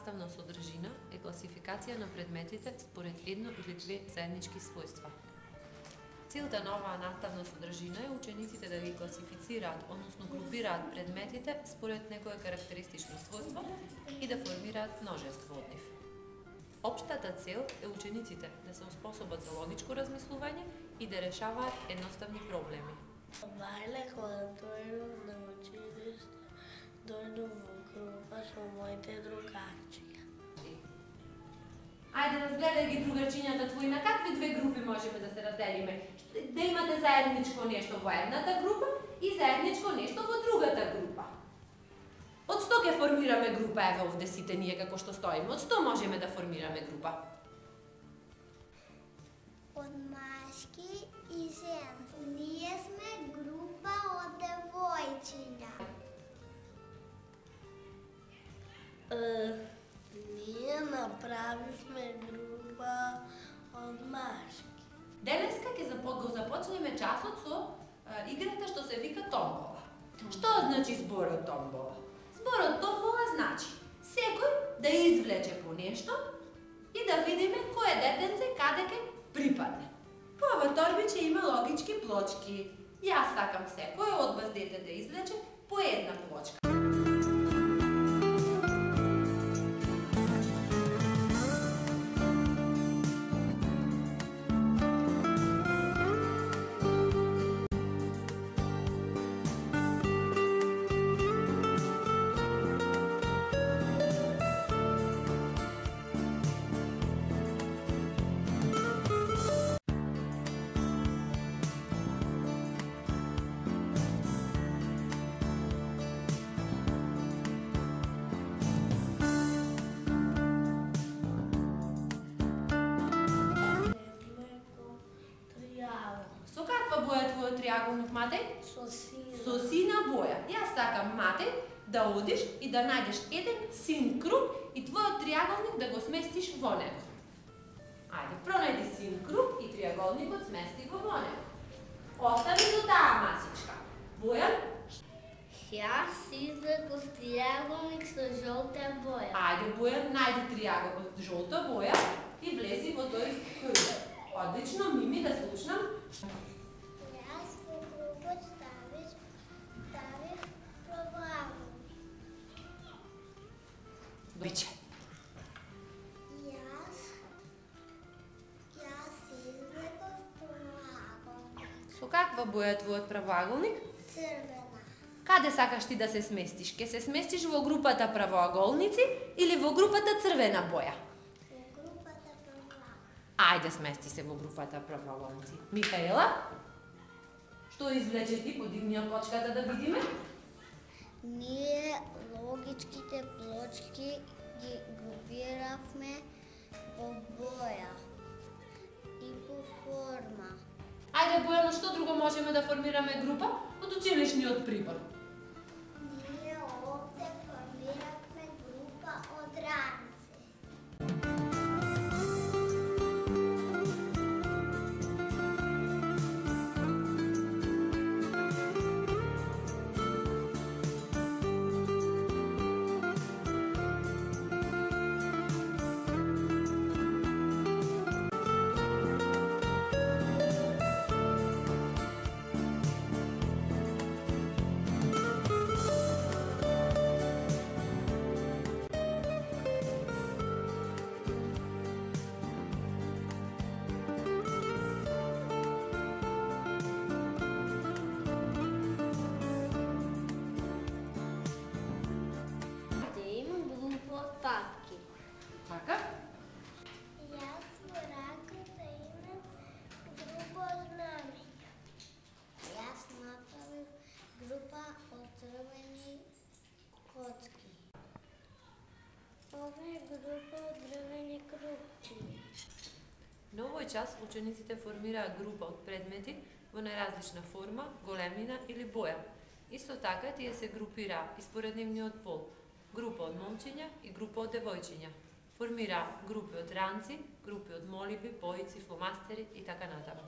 наставна содржина е класификација на предметите според едно или две заеднички својства. Целта на оваа наставна содржина е учениците да ги класифицираат, односно групираат предметите според некое карактеристично својство и да формираат множество од нив. Општата цел е учениците да се способат за логичко размислување и да решаваат едноставни проблеми. Бајле, кога дојдов на училиште, дојдов во група со моите другарчиња. Ајде, разгледај ги другарчињата твои, на какви две групи можеме да се разделиме? Да имате заедничко нешто во едната група и заедничко нешто во другата група. Од 100 ќе формираме група, еве овде сите ние како што стоиме, од 100 можеме да формираме група. Од машки и женски. Ние сме група од девојчиња. Ние направивме група од машки. Денеска ќе го започнеме часот со играта што се вика томбола. Што значи зборот томбола? Зборот томбола значи секој да извлече по нешто и да видиме кое детенце каде ќе припадне. По ова торбиче има логички плочки. Јас сакам секој од вас дете да извлече по една плочка. Со каква боја е твојот триаголник, Матеј? Со сина. Со сина боја. Јас сакам, Матеј, да одиш и да најдеш еден син круг и твојот триаголник да го сместиш во него. Ајде, пронајди син круг и триаголникот смести го во него. Остави до таа масичка. Бојан? Јас извлеков триаголник со жолта боја. Ајде, Бојан, најди триаголник жолта боја и влези во тој круг. Одлично, Мими, да слушнам. Јас во кругот ставив правоаголник. Биче. Јас извлеков правоаголник. Со каква боја е твојот правоаголник? Црвена. Каде сакаш ти да се сместиш? Ке се сместиш во групата правоаголници или во групата црвена боја? Во групата правоаголник. Ајде, смести се во групата правоаголници. Михаела? Што извлече ти? Подигни ја плочката да видиме. Ние логичките плочки ги групиравме по боја и по форма. Ајде, Бојано, што друго можеме да формираме група од училишниот прибор? Ние овде формиравме група од ранци. Папки. Така? Јас во раката имам група од знамења. Јас направив група од црвени коцки. Ова е група од дрвени крупчиња. На овој час учениците формираат група од предмети во најразлична форма, големина или боја. Исто така тие се групираа и според нивниот пол. Група од момчиња и група од девојчиња. Формира групи од ранци, групи од моливи, боици, фломастери и така натаму.